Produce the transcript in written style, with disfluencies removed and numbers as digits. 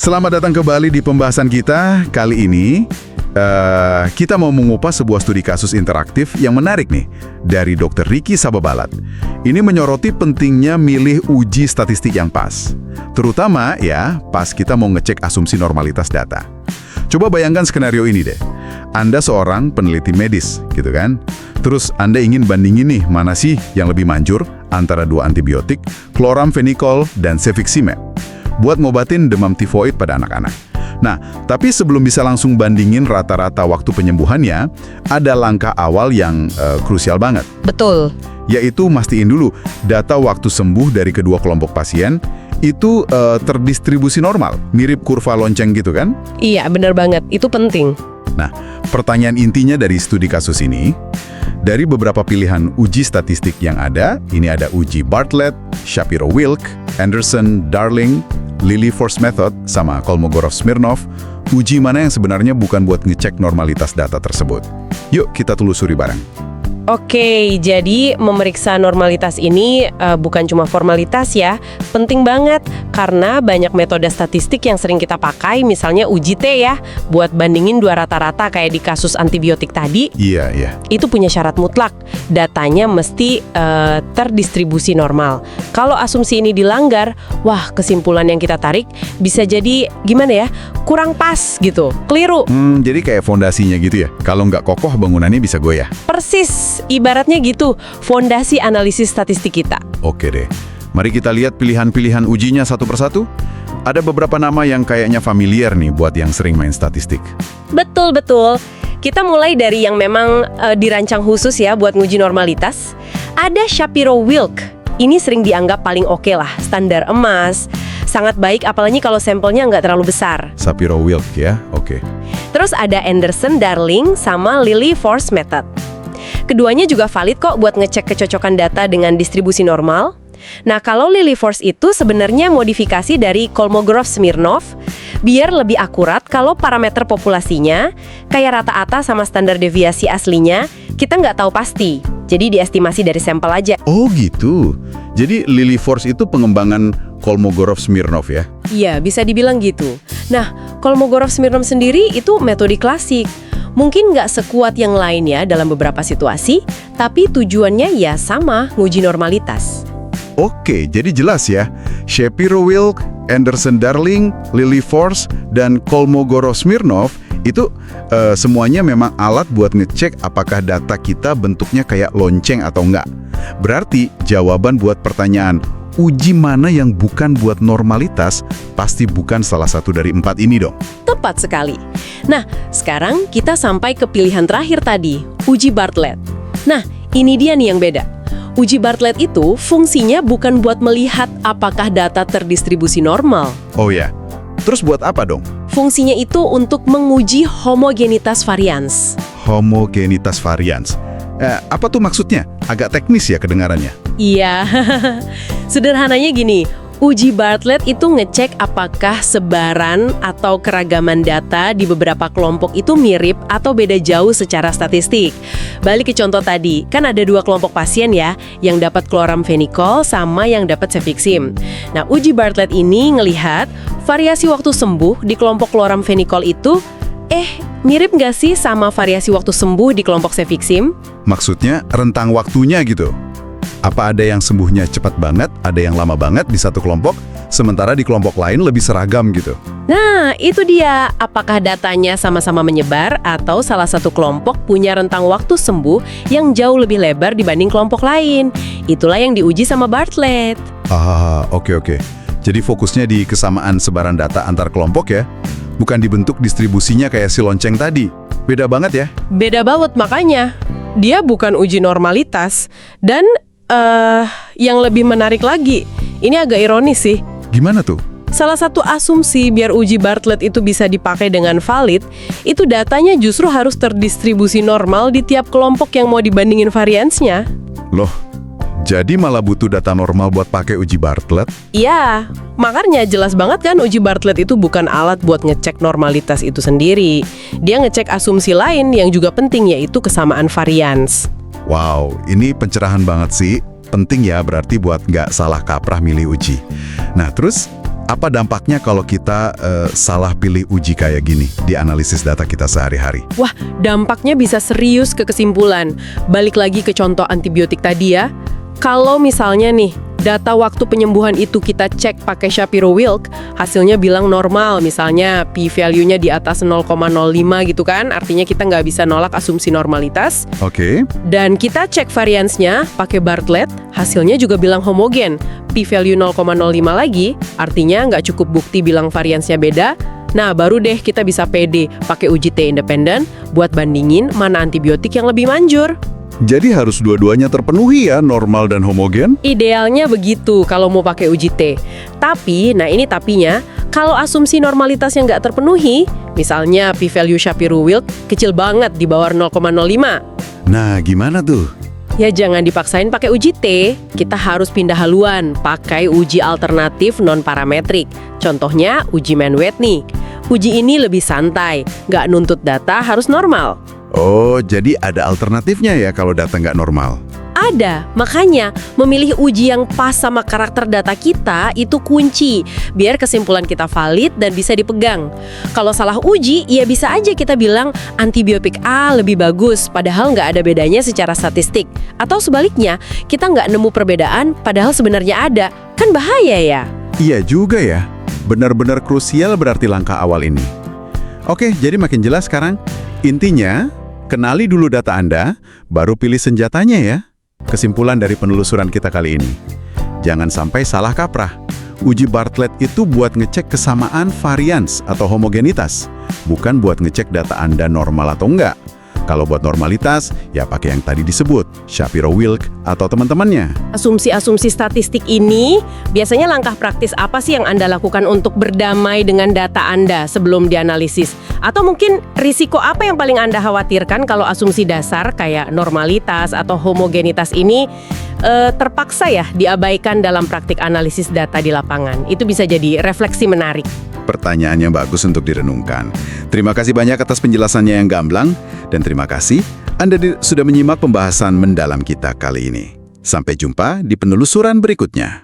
Selamat datang kembali di pembahasan kita. Kali ini kita mau mengupas sebuah studi kasus interaktif yang menarik nih dari Dr. Ricky Sababalat. Ini menyoroti pentingnya milih uji statistik yang pas. Terutama ya pas kita mau ngecek asumsi normalitas data. Coba bayangkan skenario ini deh. Anda seorang peneliti medis, gitu kan? Terus Anda ingin bandingin nih mana sih yang lebih manjur antara dua antibiotik, chloramphenicol dan cefixime, buat ngobatin demam tifoid pada anak-anak. Nah, tapi sebelum bisa langsung bandingin rata-rata waktu penyembuhannya, ada langkah awal yang krusial banget. Betul. Yaitu mastiin dulu data waktu sembuh dari kedua kelompok pasien itu terdistribusi normal, mirip kurva lonceng gitu kan? Iya, benar banget. Itu penting. Nah, pertanyaan intinya dari studi kasus ini, dari beberapa pilihan uji statistik yang ada, ini ada uji Bartlett, Shapiro-Wilk, Anderson, Darling, Lilly-Force Method, sama Kolmogorov-Smirnov, uji mana yang sebenarnya bukan buat ngecek normalitas data tersebut. Yuk kita telusuri bareng. Oke, jadi memeriksa normalitas ini bukan cuma formalitas ya, penting banget karena banyak metode statistik yang sering kita pakai, misalnya uji T ya, buat bandingin dua rata-rata kayak di kasus antibiotik tadi. Iya, iya. Itu punya syarat mutlak, datanya mesti terdistribusi normal. Kalau asumsi ini dilanggar, wah kesimpulan yang kita tarik bisa jadi gimana ya, kurang pas gitu, keliru. Jadi kayak fondasinya gitu ya, kalau nggak kokoh bangunannya bisa goyah. Persis, ibaratnya gitu, fondasi analisis statistik kita. Oke deh, mari kita lihat pilihan-pilihan ujinya satu persatu. Ada beberapa nama yang kayaknya familiar nih buat yang sering main statistik. Betul-betul. Kita mulai dari yang memang dirancang khusus ya buat nguji normalitas. Ada Shapiro-Wilk. Ini sering dianggap paling oke lah, standar emas. Sangat baik apalagi kalau sampelnya nggak terlalu besar. Shapiro-Wilk ya, oke. Terus ada Anderson, Darling, sama Lilly-Force Method. Keduanya juga valid kok buat ngecek kecocokan data dengan distribusi normal. Nah, kalau Lilly-Force itu sebenarnya modifikasi dari Kolmogorov-Smirnov, biar lebih akurat kalau parameter populasinya, kayak rata-rata sama standar deviasi aslinya, kita nggak tahu pasti. Jadi diestimasi dari sampel aja. Oh gitu. Jadi Lilly-Force itu pengembangan Kolmogorov-Smirnov ya? Iya, bisa dibilang gitu. Nah, Kolmogorov-Smirnov sendiri itu metode klasik. Mungkin nggak sekuat yang lain ya dalam beberapa situasi, tapi tujuannya ya sama, nguji normalitas. Oke, jadi jelas ya. Shapiro-Wilk, Anderson-Darling, Lilly-Force, dan Kolmogorov-Smirnov itu semuanya memang alat buat ngecek apakah data kita bentuknya kayak lonceng atau enggak. Berarti jawaban buat pertanyaan uji mana yang bukan buat normalitas pasti bukan salah satu dari 4 ini dong. Tepat sekali. Nah, sekarang kita sampai ke pilihan terakhir tadi, uji Bartlett. Nah, ini dia nih yang beda. Uji Bartlett itu fungsinya bukan buat melihat apakah data terdistribusi normal. Oh ya, terus buat apa dong? Fungsinya itu untuk menguji homogenitas varians. Homogenitas varians. Apa tuh maksudnya? Agak teknis ya kedengarannya. Iya, sederhananya gini, uji Bartlett itu ngecek apakah sebaran atau keragaman data di beberapa kelompok itu mirip atau beda jauh secara statistik. Balik ke contoh tadi, kan ada dua kelompok pasien ya, yang dapat chloramphenicol sama yang dapat cefixime. Nah, uji Bartlett ini ngelihat variasi waktu sembuh di kelompok chloramphenicol itu, mirip nggak sih sama variasi waktu sembuh di kelompok cefixime? Maksudnya rentang waktunya gitu. Apa ada yang sembuhnya cepat banget, ada yang lama banget di satu kelompok, sementara di kelompok lain lebih seragam gitu. Nah, itu dia. Apakah datanya sama-sama menyebar atau salah satu kelompok punya rentang waktu sembuh yang jauh lebih lebar dibanding kelompok lain? Itulah yang diuji sama Bartlett. Oke. Jadi fokusnya di kesamaan sebaran data antar kelompok ya, bukan dibentuk distribusinya kayak si lonceng tadi. Beda banget ya? Beda banget, makanya. Dia bukan uji normalitas. Dan yang lebih menarik lagi, ini agak ironis sih. Gimana tuh? Salah satu asumsi biar uji Bartlett itu bisa dipakai dengan valid, itu datanya justru harus terdistribusi normal di tiap kelompok yang mau dibandingin variansnya. Loh, jadi malah butuh data normal buat pakai uji Bartlett? Iya, makanya jelas banget kan uji Bartlett itu bukan alat buat ngecek normalitas itu sendiri. Dia ngecek asumsi lain yang juga penting, yaitu kesamaan varians. Wow, ini pencerahan banget sih. Penting ya berarti buat nggak salah kaprah milih uji. Nah terus, Apa dampaknya kalau kita salah pilih uji kayak gini di analisis data kita sehari-hari? Wah, dampaknya bisa serius ke kesimpulan. Balik lagi ke contoh antibiotik tadi ya. Kalau misalnya nih, data waktu penyembuhan itu kita cek pakai Shapiro-Wilk, hasilnya bilang normal, misalnya p-value-nya di atas 0,05 gitu kan, artinya kita nggak bisa nolak asumsi normalitas. Oke. Dan kita cek variansnya pakai Bartlett, hasilnya juga bilang homogen, p-value 0,05 lagi, artinya nggak cukup bukti bilang variansnya beda. Nah, baru deh kita bisa pede pakai uji T independen buat bandingin mana antibiotik yang lebih manjur. Jadi harus dua-duanya terpenuhi ya, normal dan homogen? Idealnya begitu kalau mau pakai uji T. Tapi, nah ini tapinya, kalau asumsi normalitas yang nggak terpenuhi, misalnya p-value Shapiro-Wilk kecil banget di bawah 0,05. Nah, gimana tuh? Ya jangan dipaksain pakai uji T, kita harus pindah haluan, pakai uji alternatif non-parametrik. Contohnya uji Mann-White nih. Uji ini lebih santai, nggak nuntut data harus normal. Oh, jadi ada alternatifnya ya kalau data nggak normal? Ada, makanya memilih uji yang pas sama karakter data kita itu kunci, biar kesimpulan kita valid dan bisa dipegang. Kalau salah uji, ya bisa aja kita bilang antibiotik A lebih bagus, padahal nggak ada bedanya secara statistik. Atau sebaliknya, kita nggak nemu perbedaan, padahal sebenarnya ada. Kan bahaya ya? Iya juga ya, benar-benar krusial berarti langkah awal ini. Oke, jadi makin jelas sekarang. Intinya, kenali dulu data Anda, baru pilih senjatanya ya. Kesimpulan dari penelusuran kita kali ini. Jangan sampai salah kaprah. Uji Bartlett itu buat ngecek kesamaan varians atau homogenitas, bukan buat ngecek data Anda normal atau enggak. Kalau buat normalitas, ya pakai yang tadi disebut, Shapiro-Wilk atau teman-temannya. Asumsi-asumsi statistik ini, biasanya langkah praktis apa sih yang Anda lakukan untuk berdamai dengan data Anda sebelum dianalisis? Atau mungkin risiko apa yang paling Anda khawatirkan kalau asumsi dasar kayak normalitas atau homogenitas ini terpaksa ya diabaikan dalam praktik analisis data di lapangan? Itu bisa jadi refleksi menarik. Pertanyaan yang bagus untuk direnungkan. Terima kasih banyak atas penjelasannya yang gamblang, dan terima kasih Anda sudah menyimak pembahasan mendalam kita kali ini. Sampai jumpa di penelusuran berikutnya.